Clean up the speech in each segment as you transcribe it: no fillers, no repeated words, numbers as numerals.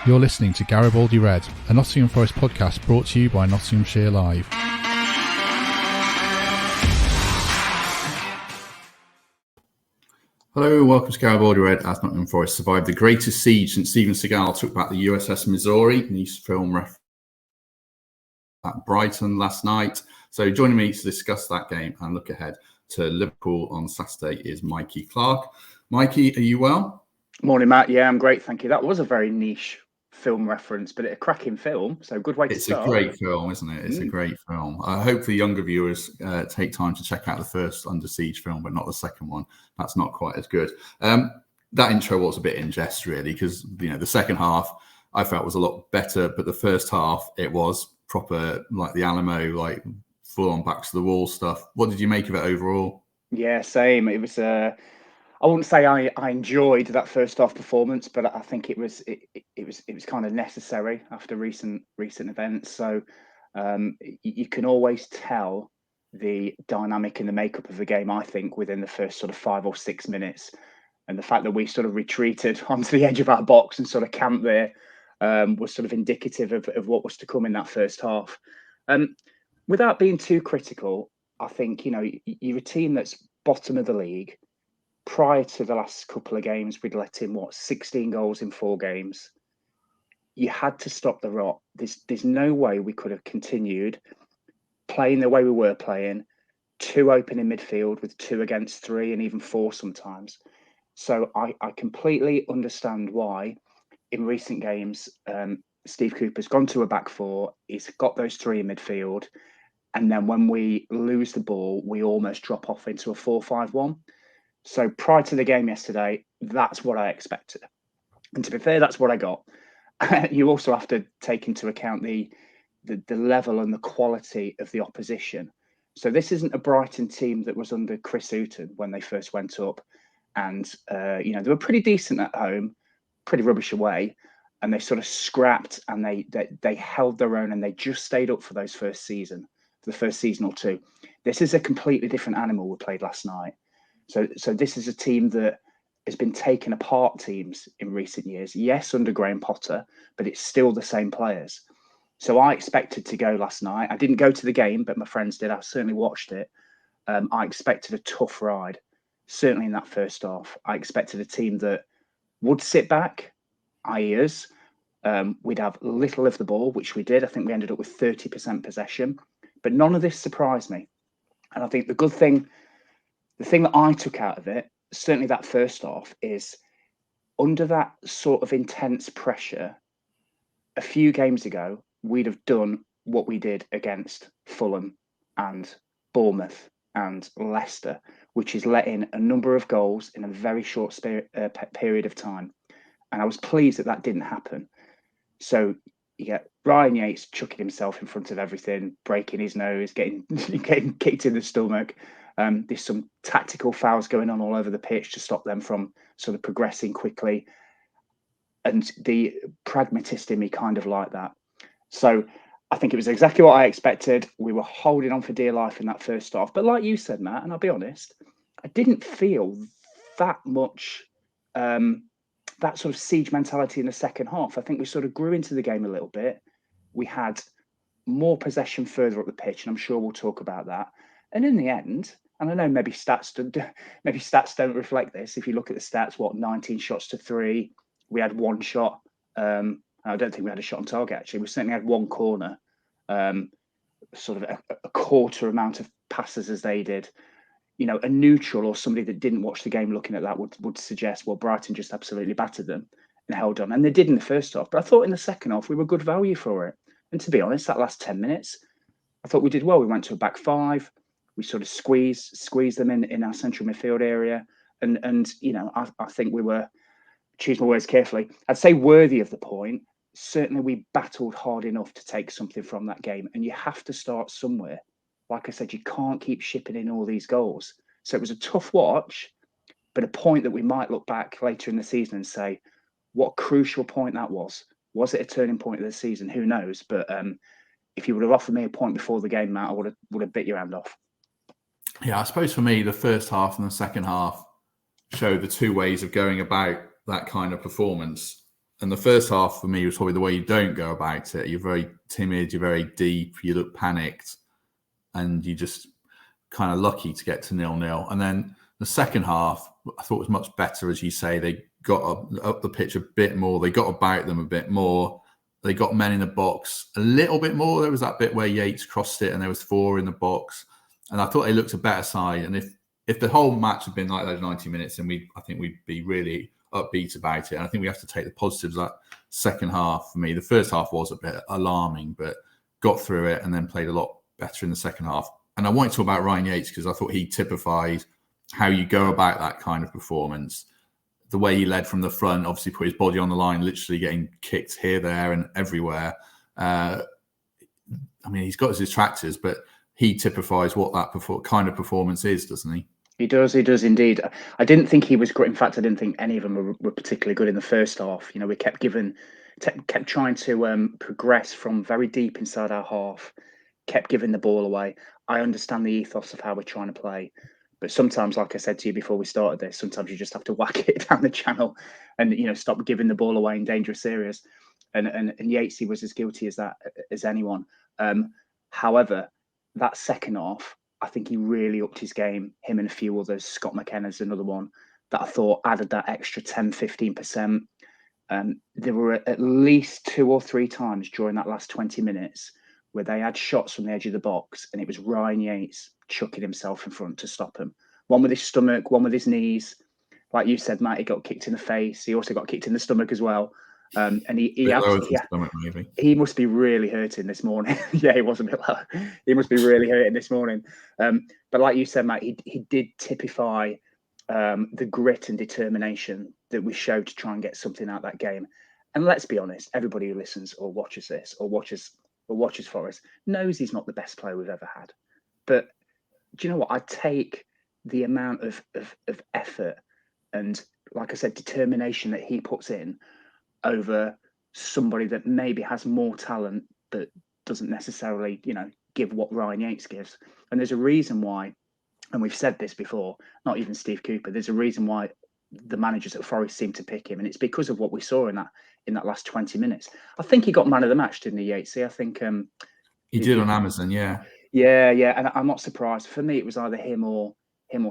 You're listening to Garibaldi Red, a Nottingham Forest podcast brought to you by Nottinghamshire Live. Hello, welcome to Garibaldi Red as Nottingham Forest survived the greatest siege since Steven Seagal took back the USS Missouri. Nice film reference at Brighton last night. So joining me to discuss that game and look ahead to Liverpool on Saturday is Mikey Clarke. Mikey, are you well? Morning, Matt. Yeah, I'm great, thank you. That was a very niche film reference, but a cracking film, so good way to start. It's a great film, isn't it? It's a great film. Hopefully younger viewers take time to check out the first Under Siege film, but not the second one. That's not quite as good. That intro was a bit in jest, really, because the second half I felt was a lot better, but the first half it was proper, like the Alamo, like full on backs to the wall stuff. What did you make of it overall? Yeah, same. It was I wouldn't say I enjoyed that first half performance, but I think it was kind of necessary after recent events. So you can always tell the dynamic and the makeup of the game, I think, within the first sort of 5 or 6 minutes. And the fact that we sort of retreated onto the edge of our box and sort of camped there was sort of indicative of what was to come in that first half. Without being too critical, I think, you're a team that's bottom of the league. Prior to the last couple of games, we'd let in 16 goals in 4 games. You had to stop the rot. There's no way we could have continued playing the way we were playing, 2 open in midfield with 2 against 3 and even 4 sometimes. So I completely understand why in recent games Steve Cooper's gone to a back 4. He's got those 3 in midfield, and then when we lose the ball, we almost drop off into a 4-5-1. So prior to the game yesterday, that's what I expected. And to be fair, that's what I got. You also have to take into account the level and the quality of the opposition. So this isn't a Brighton team that was under Chris Hughton when they first went up. And, they were pretty decent at home, pretty rubbish away. And they sort of scrapped and they held their own and they just stayed up for the first season or two. This is a completely different animal we played last night. So this is a team that has been taking apart teams in recent years. Yes, under Graham Potter, but it's still the same players. So I expected to go last night. I didn't go to the game, but my friends did. I certainly watched it. I expected a tough ride, certainly in that first half. I expected a team that would sit back, i.e. us. We'd have little of the ball, which we did. I think we ended up with 30% possession. But none of this surprised me. And I think the thing that I took out of it, certainly that first half, is under that sort of intense pressure, a few games ago, we'd have done what we did against Fulham and Bournemouth and Leicester, which is let in a number of goals in a very short period of time. And I was pleased that didn't happen. So you get Ryan Yates chucking himself in front of everything, breaking his nose, getting kicked in the stomach. There's some tactical fouls going on all over the pitch to stop them from sort of progressing quickly. And the pragmatist in me kind of like that. So I think it was exactly what I expected. We were holding on for dear life in that first half. But like you said, Matt, and I'll be honest, I didn't feel that much that sort of siege mentality in the second half. I think we sort of grew into the game a little bit. We had more possession further up the pitch, and I'm sure we'll talk about that. And in the end, and I know maybe stats don't reflect this. If you look at the stats, 19 shots to 3. We had 1 shot. I don't think we had a shot on target, actually. We certainly had 1 corner, sort of a quarter amount of passes as they did. A neutral or somebody that didn't watch the game looking at that would suggest, well, Brighton just absolutely battered them and held on. And they did in the first half. But I thought in the second half, we were good value for it. And to be honest, that last 10 minutes, I thought we did well. We went to a back 5. We sort of squeezed them in our central midfield area. And I think we were, choose my words carefully, I'd say worthy of the point. Certainly we battled hard enough to take something from that game. And you have to start somewhere. Like I said, you can't keep shipping in all these goals. So it was a tough watch, but a point that we might look back later in the season and say, what a crucial point that was. Was it a turning point of the season? Who knows? But if you would have offered me a point before the game, Matt, I would have bit your hand off. Yeah, I suppose for me, the first half and the second half show the 2 ways of going about that kind of performance. And the first half for me was probably the way you don't go about it. You're very timid, you're very deep, you look panicked, and you just kind of lucky to get to 0-0. And then the second half, I thought was much better, as you say. They got up the pitch a bit more. They got about them a bit more. They got men in the box a little bit more. There was that bit where Yates crossed it and there was 4 in the box. And I thought they looked a better side. And if the whole match had been like those 90 minutes, then I think we'd be really upbeat about it. And I think we have to take the positives of that second half for me. The first half was a bit alarming, but got through it and then played a lot better in the second half. And I want to talk about Ryan Yates because I thought he typified how you go about that kind of performance. The way he led from the front, obviously put his body on the line, literally getting kicked here, there, and everywhere. I mean, he's got his detractors, but he typifies what that kind of performance is, doesn't he? He does indeed. I didn't think he was great. In fact, I didn't think any of them were particularly good in the first half. You know, we kept trying to progress from very deep inside our half, kept giving the ball away. I understand the ethos of how we're trying to play. But sometimes, like I said to you before we started this, sometimes you just have to whack it down the channel and, you know, stop giving the ball away in dangerous areas. And Yatesy was as guilty as that as anyone. However, that second half, I think he really upped his game. Him and a few others. Scott McKenna's another one that I thought added that extra 10-15%. There were at least 2 or 3 times during that last 20 minutes where they had shots from the edge of the box and it was Ryan Yates chucking himself in front to stop him. One with his stomach, one with his knees. Like you said, Matt, he got kicked in the face. He also got kicked in the stomach as well. And he must be really hurting this morning. Yeah, he was a bit low. He must be really hurting this morning. But like you said, Matt, he did typify the grit and determination that we showed to try and get something out of that game. And let's be honest, everybody who listens or watches this or watches Forest knows he's not the best player we've ever had. But do you know what? I take the amount of effort and, like I said, determination that he puts in over somebody that maybe has more talent but doesn't necessarily, you know, give what Ryan Yates gives. And there's a reason why, and we've said this before, not even Steve Cooper, there's a reason why the managers at Forest seem to pick him, and it's because of what we saw in that last 20 minutes. I think he got man of the match, didn't he, Yatesy? I think he did on Amazon, yeah. Yeah, and I'm not surprised. For me, it was either him or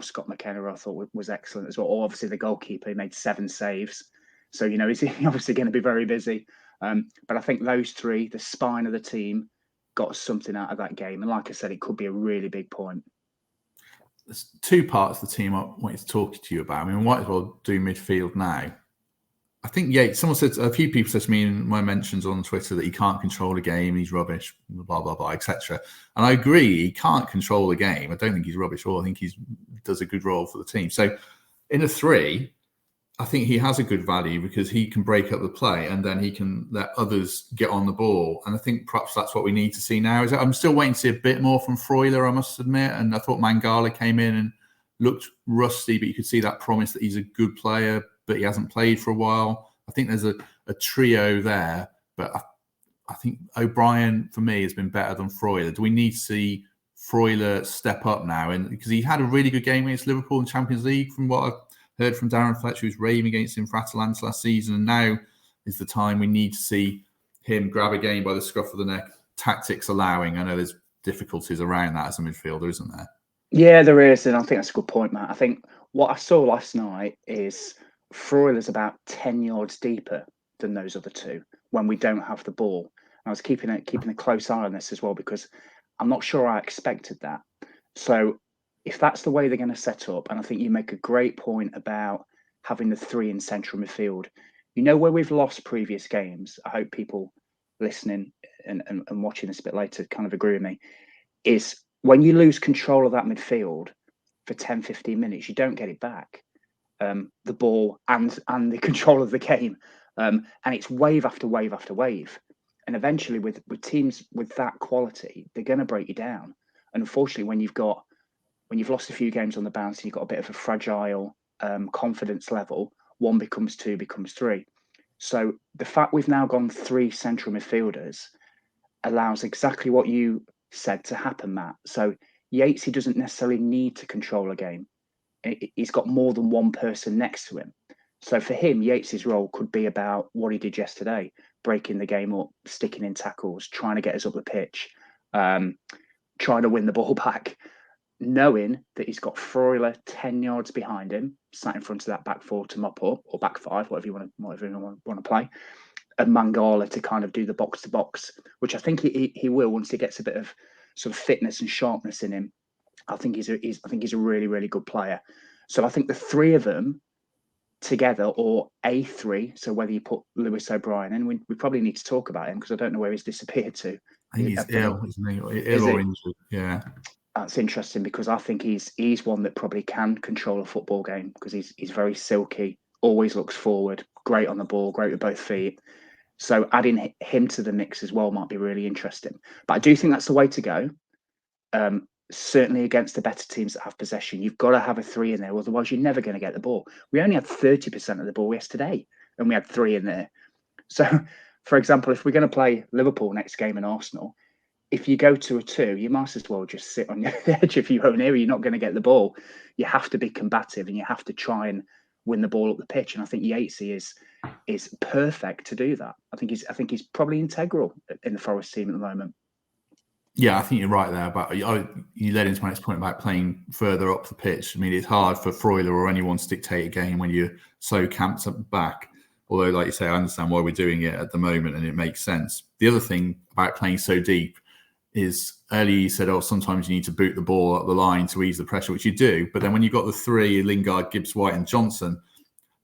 Scott McKenna. I thought was excellent as well. Or obviously the goalkeeper, he made 7 saves, so you know he's obviously going to be very busy. But I think those 3, the spine of the team, got something out of that game. And like I said, it could be a really big point. There's 2 parts of the team I wanted to talk to you about. I mean, we might as well do midfield now. I think Yates, a few people said to me in my mentions on Twitter that he can't control a game, he's rubbish, blah, blah, blah, etc. And I agree, he can't control a game. I don't think he's rubbish at all. I think he does a good role for the team. So in a 3, I think he has a good value because he can break up the play and then he can let others get on the ball. And I think perhaps that's what we need to see now. I'm still waiting to see a bit more from Freuler, I must admit. And I thought Mangala came in and looked rusty, but you could see that promise that he's a good player, but he hasn't played for a while. I think there's a trio there, but I think O'Brien, for me, has been better than Freuler. Do we need to see Freuler step up now? And because he had a really good game against Liverpool in Champions League, from what I've heard from Darren Fletcher, who's raving against him for Atalanta last season. And now is the time we need to see him grab a game by the scruff of the neck, tactics allowing. I know there's difficulties around that as a midfielder, isn't there? Yeah, there is. And I think that's a good point, Matt. I think what I saw last night is Freuler's about 10 yards deeper than those other 2 when we don't have the ball. And I was keeping a close eye on this as well because I'm not sure I expected that. So if that's the way they're going to set up, and I think you make a great point about having the 3 in central midfield, you know, where we've lost previous games, I hope people listening and watching this a bit later kind of agree with me, is when you lose control of that midfield for 10, 15 minutes, you don't get it back. The ball and the control of the game. And it's wave after wave after wave. And eventually with teams with that quality, they're going to break you down. And unfortunately, when you've lost a few games on the bounce and you've got a bit of a fragile confidence level, 1 becomes 2, becomes 3. So the fact we've now gone 3 central midfielders allows exactly what you said to happen, Matt. So Yatesy doesn't necessarily need to control a game. He's got more than 1 person next to him. So for him, Yates's role could be about what he did yesterday, breaking the game up, sticking in tackles, trying to get us up the pitch, trying to win the ball back, knowing that he's got Freuler 10 yards behind him, sat in front of that back four to mop up, or back five, whatever you want to play, and Mangala to kind of do the box to box, which I think he will once he gets a bit of sort of fitness and sharpness in him. I think he's a really, really good player. So I think the three of them together, or a three, so whether you put Lewis O'Brien in, we probably need to talk about him because I don't know where he's disappeared to. I think he's ill, isn't he? Ill or injured, yeah. That's interesting because I think he's one that probably can control a football game because he's very silky, always looks forward, great on the ball, great with both feet. So adding him to the mix as well might be really interesting. But I do think that's the way to go. Certainly against the better teams that have possession, you've got to have a three in there, otherwise you're never going to get the ball. We only had 30% of the ball yesterday, and we had three in there. So, for example, if we're going to play Liverpool next game in Arsenal, if you go to a two, you might as well just sit on the edge of your own area. You're not going to get the ball. You have to be combative, and you have to try and win the ball up the pitch. And I think Yatesy is perfect to do that. I think he's probably integral in the Forest team at the moment. Yeah, I think you're right there. But you led into my next point about playing further up the pitch. I mean, it's hard for Freuler or anyone to dictate a game when you're so camped up back. Although, like you say, I understand why we're doing it at the moment, and it makes sense. The other thing about playing so deep is earlier you said, sometimes you need to boot the ball up the line to ease the pressure, which you do. But then when you've got the three, Lingard, Gibbs, White and Johnson,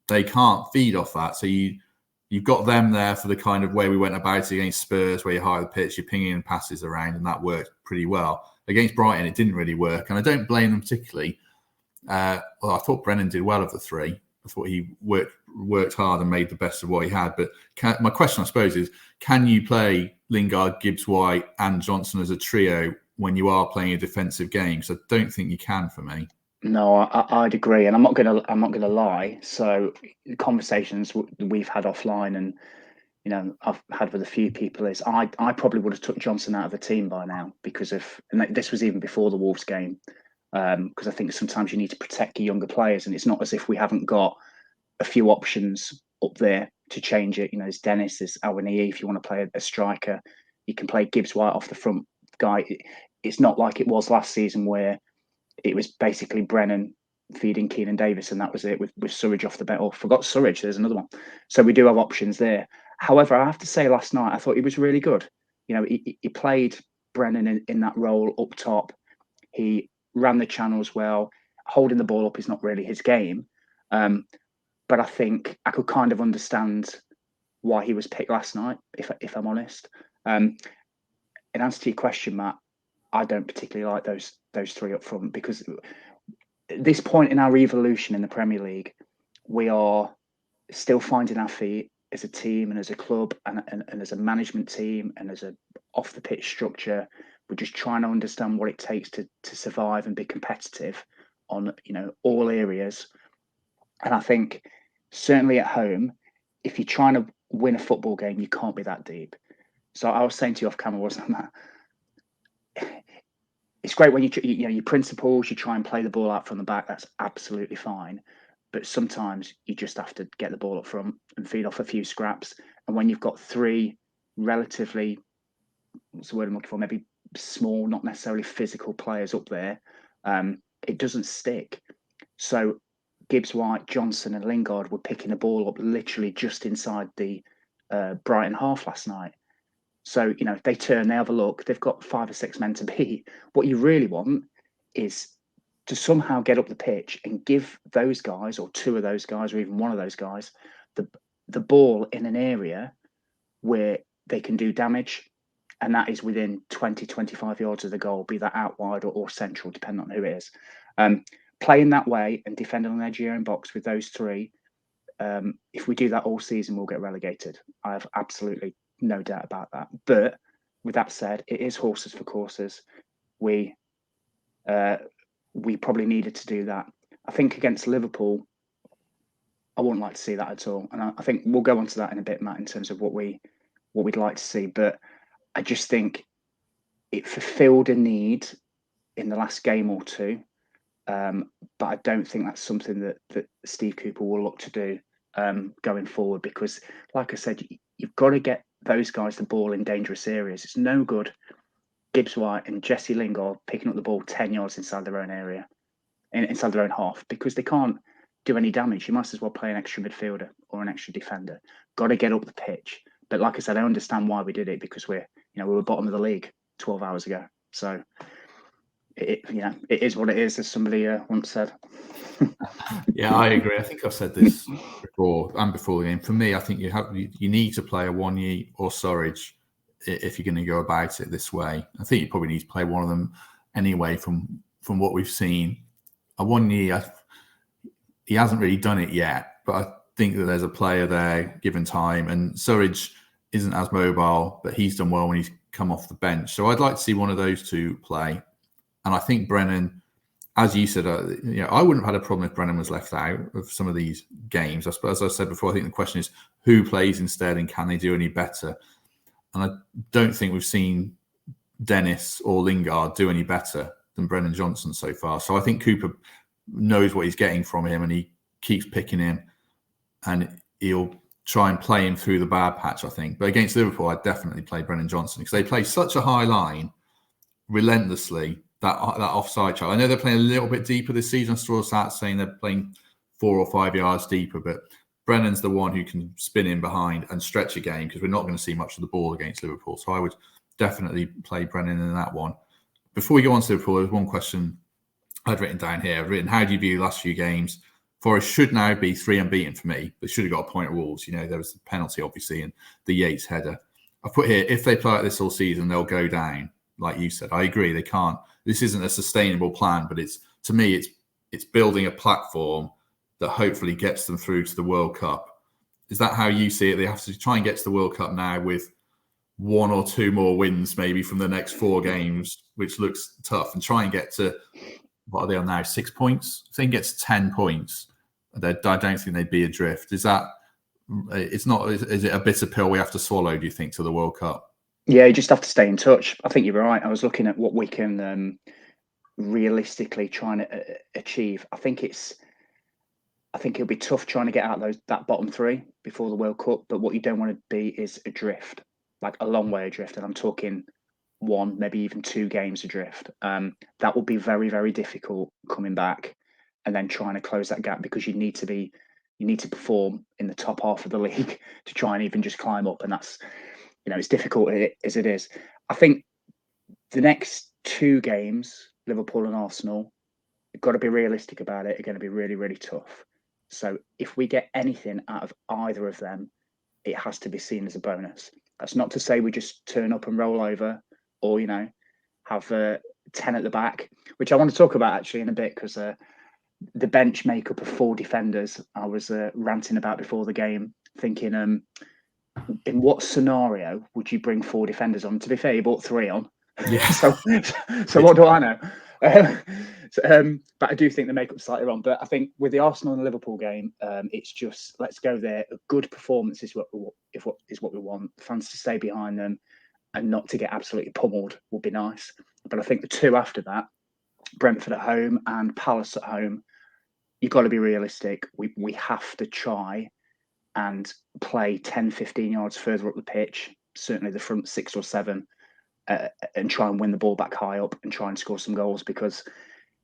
they can't feed off that. So you've got them there for the kind of way we went about it against Spurs, where you high the pitch, you're pinging passes around, and that worked pretty well. Against Brighton, it didn't really work, and I don't blame them particularly. I thought Brennan did well of the three. I thought he worked hard and made the best of what he had. But my question, I suppose, is can you play Lingard, Gibbs, White and Johnson as a trio when you are playing a defensive game? So I don't think you can for me. No, I'd agree, and I'm not gonna lie. So conversations we've had offline, and I've had with a few people, is I probably would have took Johnson out of the team by now because and this was even before the Wolves game, because I think sometimes you need to protect your younger players, and it's not as if we haven't got a few options up there to change it. There's Dennis, there's Awaniyi. If you want to play a striker, you can play Gibbs White off the front guy. It's not like it was last season where it was basically Brennan feeding Keenan Davis, and that was it with Surridge off the bench. Or forgot Surridge, there's another one. So we do have options there. However, I have to say last night, I thought he was really good. He played Brennan in that role up top. He ran the channels well. Holding the ball up is not really his game. But I think I could kind of understand why he was picked last night, if I'm honest. In answer to your question, Matt, I don't particularly like those three up front because at this point in our evolution in the Premier League, we are still finding our feet as a team and as a club and as a management team and as a off the pitch structure. We're just trying to understand what it takes to survive and be competitive on all areas. And I think certainly at home, if you're trying to win a football game, you can't be that deep. So I was saying to you off camera, wasn't I, Matt? It's great when your principles, you try and play the ball out from the back. That's absolutely fine. But sometimes you just have to get the ball up front and feed off a few scraps. And when you've got three relatively, what's the word I'm looking for, maybe small, not necessarily physical players up there, it doesn't stick. So Gibbs, White, Johnson and Lingard were picking the ball up literally just inside the Brighton half last night. So, they turn, they have a look, they've got 5 or 6 men to beat. What you really want is to somehow get up the pitch and give those guys, or two of those guys, or even one of those guys, the ball in an area where they can do damage. And that is within 20, 25 yards of the goal, be that out wide or central, depending on who it is. Playing that way and defending on the edge of your own box with those three, if we do that all season, we'll get relegated. I have absolutely no doubt about that. But with that said, it is horses for courses. We probably needed to do that. I think against Liverpool, I wouldn't like to see that at all. And I think we'll go on to that in a bit, Matt, in terms of what we'd like to see. But I just think it fulfilled a need in the last game or two. But I don't think that's something that Steve Cooper will look to do going forward, because, like I said, you've got to get those guys the ball in dangerous areas. It's no good Gibbs White and Jesse Lingard picking up the ball 10 yards inside their own area, inside their own half, because they can't do any damage. You might as well play an extra midfielder or an extra defender. Got to get up the pitch. But like I said, I understand why we did it, because we were bottom of the league 12 hours ago. So it is what it is, as somebody once said. Yeah, I agree. I think I've said this before the game. For me, I think you need to play a Wanye or Surridge if you're going to go about it this way. I think you probably need to play one of them anyway. From what we've seen, a Wanye, he hasn't really done it yet, but I think that there's a player there given time, and Surridge isn't as mobile, but he's done well when he's come off the bench. So I'd like to see one of those two play. And I think Brennan, as you said, I wouldn't have had a problem if Brennan was left out of some of these games. I suppose, as I said before, I think the question is who plays instead and can they do any better? And I don't think we've seen Dennis or Lingard do any better than Brennan Johnson so far. So I think Cooper knows what he's getting from him and he keeps picking him and he'll try and play him through the bad patch, I think. But against Liverpool, I'd definitely play Brennan Johnson because they play such a high line relentlessly. That offside chart. I know they're playing a little bit deeper this season. I saw stats saying they're playing 4 or 5 yards deeper, but Brennan's the one who can spin in behind and stretch a game because we're not going to see much of the ball against Liverpool. So I would definitely play Brennan in that one. Before we go on to Liverpool, there's one question I'd written down here. How do you view the last few games? Forest should now be 3 unbeaten for me. They should have got a point at Wolves. There was the penalty, obviously, and the Yates header. I've put here, if they play like this all season, they'll go down. Like you said, I agree. They can't. This isn't a sustainable plan, but to me, it's building a platform that hopefully gets them through to the World Cup. Is that how you see it? They have to try and get to the World Cup now with 1 or 2 more wins, maybe from the next 4 games, which looks tough, and try and get to, what are they on now? 6 points. If they can get to 10 points, I don't think they'd be adrift. Is it a bitter pill we have to swallow, do you think, to the World Cup? Yeah, you just have to stay in touch. I think you're right. I was looking at what we can realistically try and achieve. I think it'll be tough trying to get out that bottom 3 before the World Cup. But what you don't want to be is adrift, like a long way adrift. And I'm talking 1, maybe even 2 games adrift. That will be very, very difficult coming back and then trying to close that gap, because you need to perform in the top half of the league to try and even just climb up. And that's, it's difficult as it is. I think the next 2 games, Liverpool and Arsenal, you've got to be realistic about it, are going to be really, really tough. So if we get anything out of either of them, it has to be seen as a bonus. That's not to say we just turn up and roll over or, have 10 at the back, which I want to talk about actually in a bit, because the bench makeup of 4 defenders, I was ranting about before the game, thinking, in what scenario would you bring 4 defenders on? To be fair, you brought 3 on. Yeah. so what do I know? But I do think the makeup's slightly wrong. But I think with the Arsenal and Liverpool game, it's just, let's go there. A good performance is what we want. Fans to stay behind them and not to get absolutely pummeled would be nice. But I think the 2 after that, Brentford at home and Palace at home, you've got to be realistic. We have to try and play 10, 15 yards further up the pitch, certainly the front 6 or 7, and try and win the ball back high up and try and score some goals, because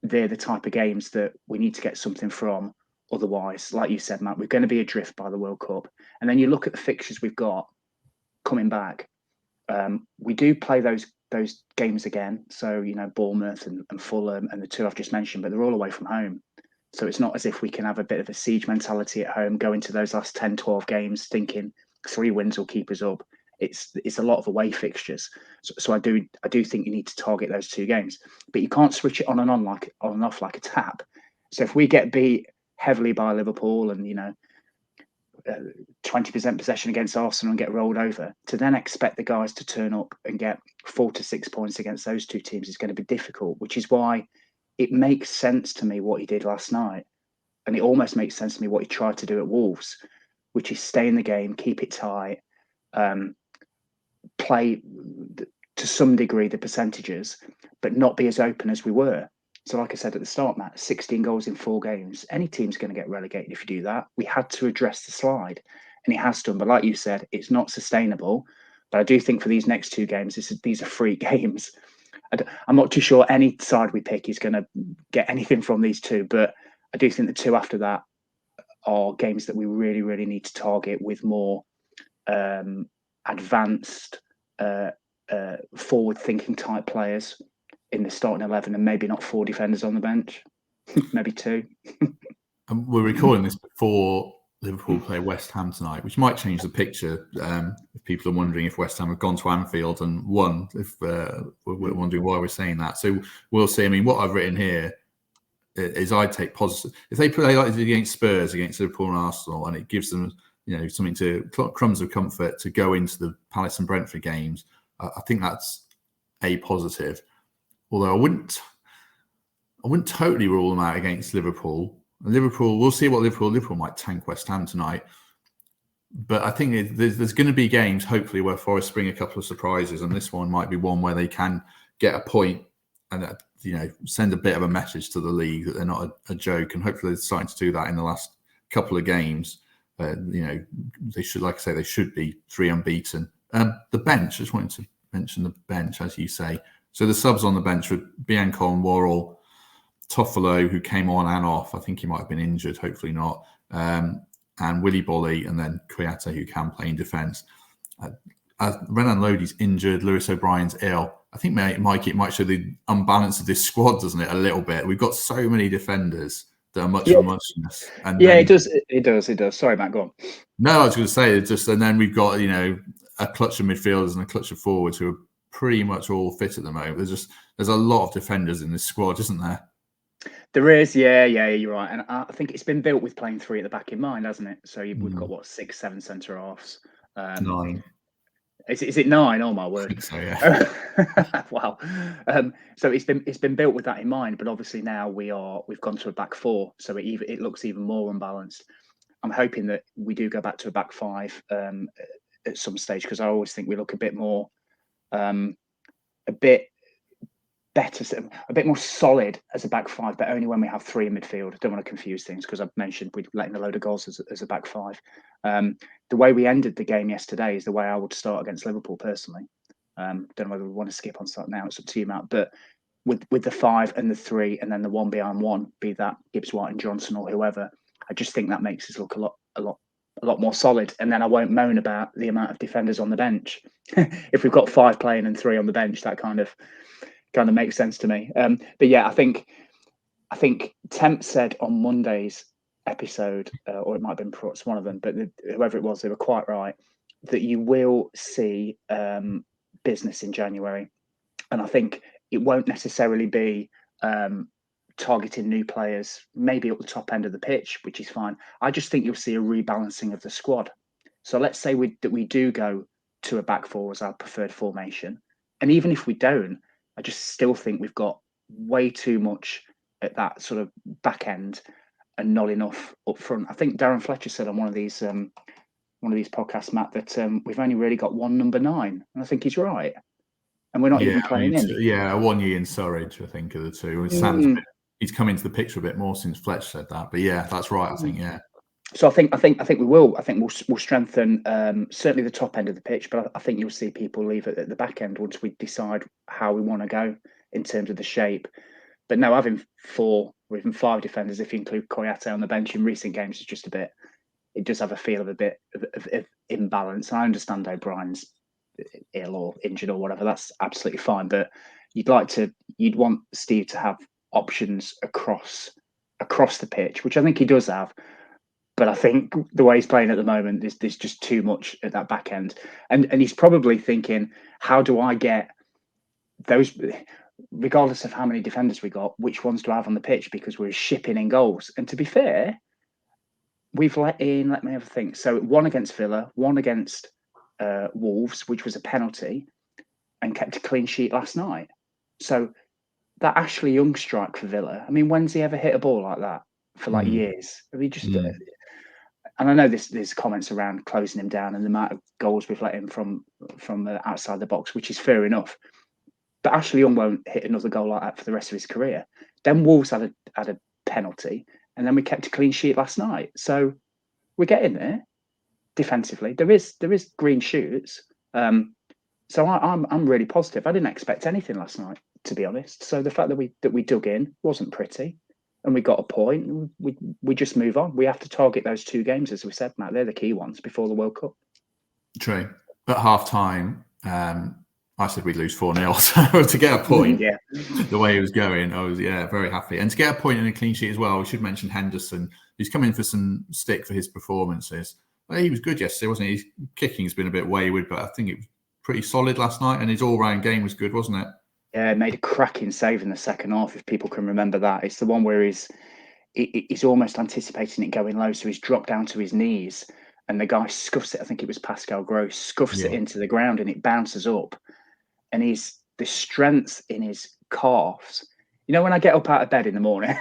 they're the type of games that we need to get something from. Otherwise, like you said, Matt, we're going to be adrift by the World Cup. And then you look at the fixtures we've got coming back. We do play those games again. So, Bournemouth and Fulham and the 2 I've just mentioned, but they're all away from home. So it's not as if we can have a bit of a siege mentality at home, go into those last 10, 12 games thinking 3 wins will keep us up. It's a lot of away fixtures. So I do think you need to target those 2 games, but you can't switch it on and off like a tap. So if we get beat heavily by Liverpool and 20% possession against Arsenal and get rolled over, to then expect the guys to turn up and get 4 to 6 points against those 2 teams is going to be difficult, which is why it makes sense to me what he did last night. And it almost makes sense to me what he tried to do at Wolves, which is stay in the game, keep it tight, play to some degree the percentages, but not be as open as we were. So like I said at the start, Matt, 16 goals in 4 games. Any team's going to get relegated if you do that. We had to address the slide, and it has done. But like you said, it's not sustainable. But I do think for these next 2 games, these are free games. I'm not too sure any side we pick is going to get anything from these 2. But I do think the 2 after that are games that we really, really need to target with more advanced, forward-thinking type players in the starting 11, and maybe not 4 defenders on the bench, maybe 2. And we're recording this before Liverpool play West Ham tonight, which might change the picture if people are wondering if West Ham have gone to Anfield and won, if we're wondering why we're saying that. So we'll see. I mean, what I've written here is I'd take positive. If they play like against Spurs, against Liverpool and Arsenal, and it gives them, something to crumbs of comfort to go into the Palace and Brentford games, I think that's a positive. Although I wouldn't totally rule them out against Liverpool. Liverpool, we'll see what Liverpool might tank West Ham tonight. But I think there's going to be games, hopefully, where Forest bring a couple of surprises, and this one might be one where they can get a point and send a bit of a message to the league that they're not a joke. And hopefully, they're starting to do that in the last couple of games. They should, like I say, they should be 3 unbeaten. The bench, I just wanted to mention the bench, as you say. So the subs on the bench were Biancon, Worrell, Toffolo, who came on and off. I think he might have been injured, hopefully not. And Willy Bolly, and then Kouyate, who can play in defence. Renan Lodi's injured. Lewis O'Brien's ill. I think, Mike, it might show the unbalance of this squad, doesn't it, a little bit? We've got so many defenders that are much of a muchness. And yeah, it does. It does. Sorry, Matt, go on. No, I was going to say, and then we've got, a clutch of midfielders and a clutch of forwards who are pretty much all fit at the moment. There's a lot of defenders in this squad, isn't there? There is, yeah, you're right. And I think it's been built with playing 3 at the back in mind, hasn't it? So we've got 6, 7 centre halves. 9. Is it 9? Oh my word! I think so, yeah. Wow. So it's been built with that in mind, but obviously now we've gone to a back 4, so it looks even more unbalanced. I'm hoping that we do go back to a back 5 at some stage, because I always think we look a bit more, a bit better, a bit more solid as a back 5, but only when we have 3 in midfield. I don't want to confuse things, because I've mentioned we're letting a load of goals as a back 5. The way we ended the game yesterday is the way I would start against Liverpool personally. Don't know whether we want to skip on start now. It's up to you, Matt. But with the 5 and the 3, and then the 1 behind 1, be that Gibbs White and Johnson or whoever, I just think that makes us look a lot more solid. And then I won't moan about the amount of defenders on the bench. If we've got 5 playing and 3 on the bench, that kind of makes sense to me. But yeah, I think Temp said on Monday's episode, or it might have been perhaps one of them, but whoever it was, they were quite right, that you will see business in January. And I think it won't necessarily be targeting new players, maybe at the top end of the pitch, which is fine. I just think you'll see a rebalancing of the squad. So let's say that we do go to a back 4 as our preferred formation. And even if we don't, I just still think we've got way too much at that sort of back end and not enough up front. I think Darren Fletcher said on one of these podcasts, Matt, that we've only really got 1 number 9, and I think he's right. And we're not even playing in. Yeah, one year in Surridge, I think, are the 2. He's come into the picture a bit more since Fletcher said that. But yeah, that's right. I think, yeah. So I think we will. I think we'll strengthen certainly the top end of the pitch, but I think you'll see people leave it at the back end once we decide how we want to go in terms of the shape. But no, having 4 or even 5 defenders, if you include Kouyate on the bench in recent games, is just a bit. It does have a feel of a bit of imbalance. I understand O'Brien's ill or injured or whatever. That's absolutely fine. But you'd want Steve to have options across the pitch, which I think he does have. But I think the way he's playing at the moment, there's just too much at that back end. And he's probably thinking, how do I get those, regardless of how many defenders we got, which ones do I have on the pitch? Because we're shipping in goals. And to be fair, we've let me have a think. So 1 against Villa, 1 against Wolves, which was a penalty, and kept a clean sheet last night. So that Ashley Young strike for Villa, I mean, when's he ever hit a ball like that for years? I mean, just... And I know there's comments around closing him down and the amount of goals we've let him from outside the box, which is fair enough. But Ashley Young won't hit another goal like that for the rest of his career. Then Wolves had a penalty, and then we kept a clean sheet last night. So we're getting there defensively. There is green shoots. So I'm really positive. I didn't expect anything last night, to be honest. So the fact that we dug in wasn't pretty, and we got a point. We just move on. We have to target those 2 games, as we said, Matt. They're the key ones before the World Cup. True. At half time, I said we'd lose 4-0. So to get a point, the way he was going, I was very happy. And to get a point and a clean sheet as well, we should mention Henderson, who's come in for some stick for his performances. Well, he was good yesterday, wasn't he? His kicking's been a bit wayward, but I think it was pretty solid last night, and his all-round game was good, wasn't it? Yeah, made a cracking save in the second half, if people can remember that. It's the one where he's almost anticipating it going low, so he's dropped down to his knees, and the guy scuffs it. I think it was Pascal Gross, scuffs it into the ground, and it bounces up. And the strength in his calves. You know, when I get up out of bed in the morning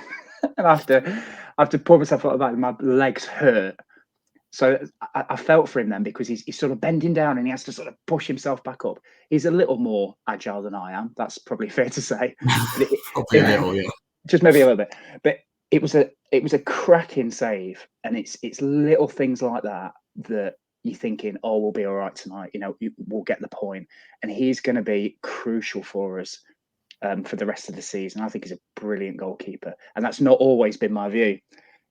and I have to pull myself out of bed, my legs hurt. So I felt for him then, because he's sort of bending down and he has to sort of push himself back up. He's a little more agile than I am. That's probably fair to say. Probably a little, yeah. Just maybe a little bit. But it was a cracking save, and it's little things like that you're thinking, oh, we'll be all right tonight. You know, we'll get the point, and he's going to be crucial for us for the rest of the season. I think he's a brilliant goalkeeper, and that's not always been my view.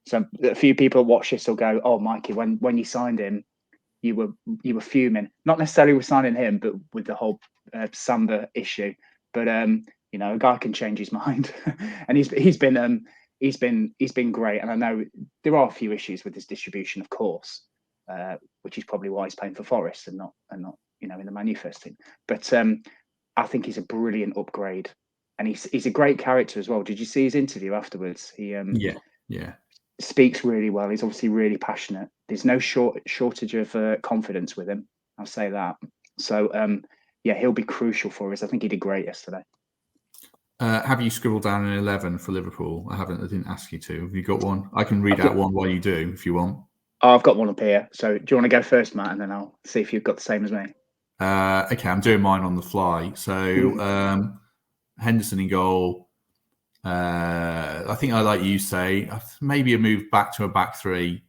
So a few people that watch this will go, "Oh, Mikey, when you signed him, you were fuming. Not necessarily with signing him, but with the whole Samba issue. But you know, a guy can change his mind, and he's been great. And I know there are a few issues with his distribution, of course, which is probably why he's playing for Forest and not you know, in the Man U first team. But I think he's a brilliant upgrade, and he's a great character as well. Did you see his interview afterwards? He speaks really well. He's obviously really passionate. There's no shortage of confidence with him. I'll say that. So he'll be crucial for us. I think he did great yesterday. Have you scribbled down an 11 for Liverpool? I haven't. I didn't ask you to. Have you got one? I can read out one while you do, if you want. I've got one up here. So do you want to go first, Matt, and then I'll see if you've got the same as me? Okay, I'm doing mine on the fly. So Henderson in goal. I think I like you say maybe a move back to a back 3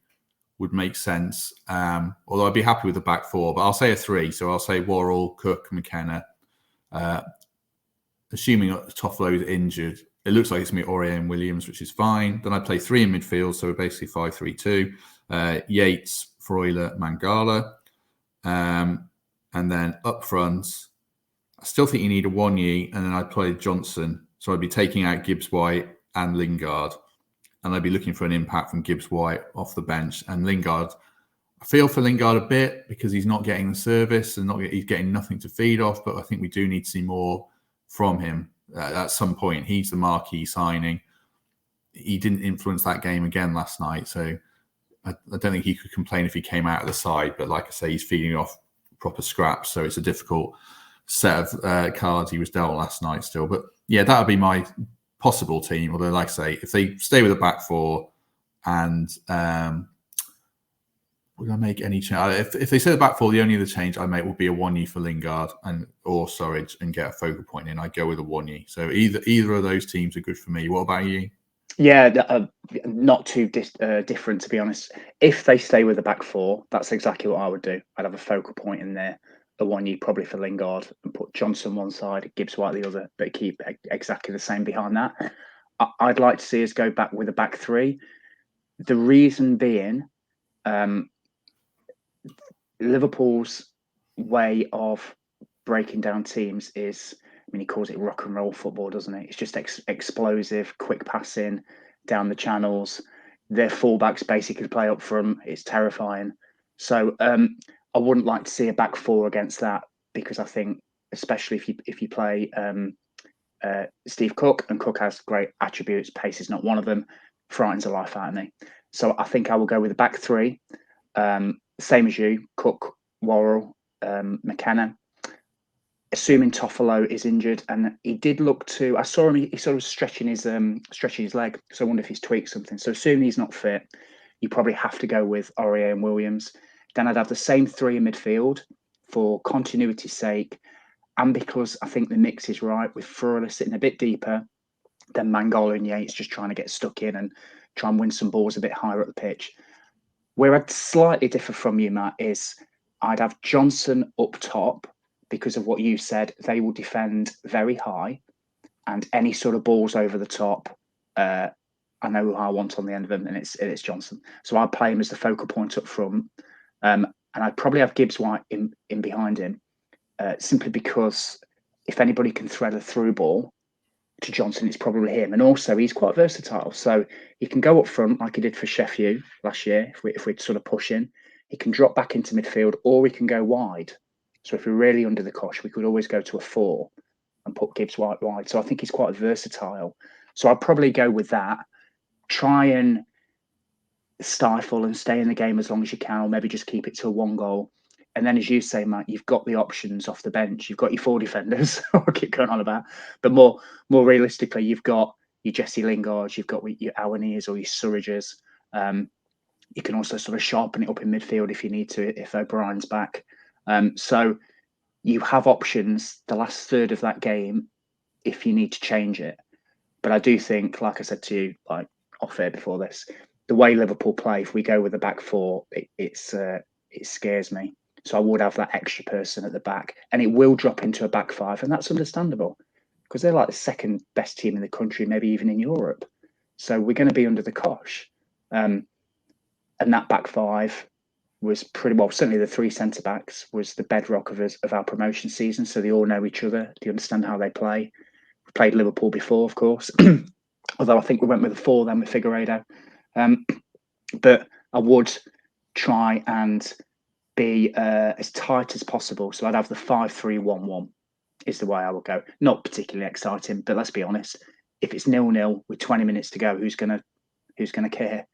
would make sense. Although I'd be happy with a back 4, but I'll say a 3. So I'll say Worrell, Cook, McKenna. Assuming Toffolo's injured, it looks like it's me, Aurier and Williams, which is fine. Then I play 3 in midfield, so we're basically 5-3-2. Yates, Freuler, Mangala. And then up front, I still think you need a Wonyi, and then I'd play Johnson. So I'd be taking out Gibbs-White and Lingard, and I'd be looking for an impact from Gibbs-White off the bench. And Lingard, I feel for Lingard a bit because he's not getting the service and he's getting nothing to feed off, but I think we do need to see more from him at some point. He's the marquee signing. He didn't influence that game again last night, so I don't think he could complain if he came out of the side. But like I say, he's feeding off proper scraps, so it's a difficult set of cards he was dealt last night still. But yeah, that would be my possible team. Although, like I say, if they stay with a back 4 and would I make any change? If they say the back 4, the only other change I make will be a Wonyi for Lingard or Surridge and get a focal point in. I'd go with a Wonyi. So either of those teams are good for me. What about you? Yeah, not too different, to be honest. If they stay with the back 4, that's exactly what I would do. I'd have a focal point in there, a Wonyi probably for Lingard, and put Johnson one side, Gibbs-White the other, but keep exactly the same behind that. I'd like to see us go back with a back 3. The reason being, Liverpool's way of breaking down teams is, I mean, he calls it rock and roll football, doesn't it? It's just explosive, quick passing down the channels. Their fullbacks basically play up front. It's terrifying. So I wouldn't like to see a back 4 against that, because I think, especially if you play Steve Cook, and Cook has great attributes, pace is not one of them, frightens the life out of me. So I think I will go with a back 3. Same as you, Cook, Worrell, McKenna. Assuming Toffolo is injured, and he did look to, I saw him, he sort of stretching his leg, so I wonder if he's tweaked something. So assuming he's not fit, you probably have to go with Aurier and Williams. Then I'd have the same 3 in midfield for continuity's sake, and because I think the mix is right, with Freuler sitting a bit deeper, then Mangala and Yates just trying to get stuck in and try and win some balls a bit higher up the pitch. Where I'd slightly differ from you, Matt, is I'd have Johnson up top because of what you said. They will defend very high, and any sort of balls over the top, I know who I want on the end of them, and it's Johnson. So I'd play him as the focal point up front, and I'd probably have Gibbs White in behind him, simply because if anybody can thread a through ball to Johnson, it's probably him. And also, he's quite versatile. So he can go up front like he did for Sheffield last year, if we'd sort of push in. He can drop back into midfield, or we can go wide. So if we're really under the cosh, we could always go to a 4 and put Gibbs White wide. So I think he's quite versatile. So I'd probably go with that. Try and stifle and stay in the game as long as you can, or maybe just keep it to a 1 goal. And then, as you say, Matt, you've got the options off the bench. You've got your 4 defenders. I keep going on about, but more realistically, you've got your Jesse Lingards, you've got your Awaniers or your Surridges. You can also sort of sharpen it up in midfield if you need to, if O'Brien's back. So you have options the last third of that game if you need to change it. But I do think, like I said to you, like off air before this, the way Liverpool play, if we go with the back 4, it scares me. So I would have that extra person at the back, and it will drop into a back 5, and that's understandable because they're like the second best team in the country, maybe even in Europe. So we're going to be under the cosh. And that back 5 was pretty well, certainly the 3 centre backs was the bedrock of our promotion season. So they all know each other. They understand how they play. We played Liverpool before, of course, although I think we went with a 4 then with Figueiredo. But I would try and be as tight as possible. So I'd have the 5-3-1-1 is the way I would go. Not particularly exciting, but let's be honest. If it's 0-0 with 20 minutes to go, who's gonna care?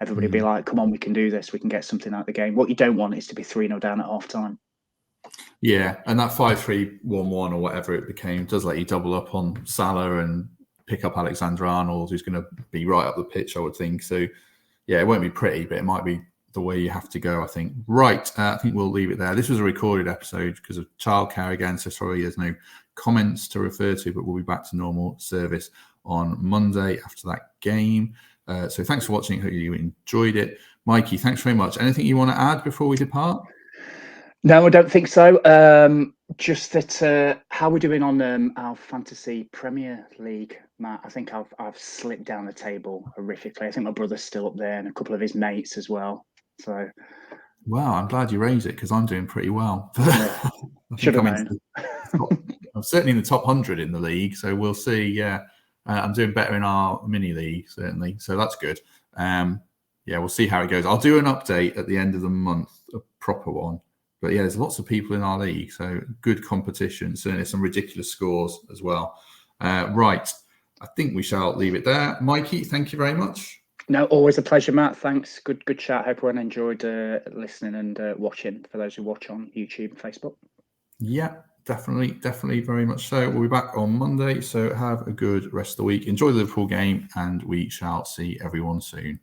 Everybody be like, come on, we can do this. We can get something out of the game. What you don't want is to be 3-0 down at half time. Yeah, and that 5-3-1-1 or whatever it became does let you double up on Salah and pick up Alexander-Arnold, who's going to be right up the pitch, I would think. So, yeah, it won't be pretty, but it might be the way you have to go, I think. Right, I think we'll leave it there. This was a recorded episode because of childcare again, so sorry there's no comments to refer to, but we'll be back to normal service on Monday after that game. So thanks for watching. Hope you enjoyed it. Mikey, thanks very much. Anything you want to add before we depart? No, I don't think so. Just that how we're doing on our Fantasy Premier League, Matt. I think I've slipped down the table horrifically. I think my brother's still up there and a couple of his mates as well. So, wow, I'm glad you raised it because I'm doing pretty well. Yeah. Should have known. I'm certainly in the top 100 in the league, so we'll see. Yeah, I'm doing better in our mini league certainly, so that's good. Yeah, we'll see how it goes. I'll do an update at the end of the month, a proper one. But yeah, there's lots of people in our league, so good competition. Certainly some ridiculous scores as well. Right, I think we shall leave it there. Mikey, thank you very much. No, always a pleasure, Matt. Thanks. Good chat. Hope everyone enjoyed listening and watching, for those who watch on YouTube and Facebook. Yeah, definitely very much so. We'll be back on Monday, so have a good rest of the week. Enjoy the Liverpool game, and we shall see everyone soon.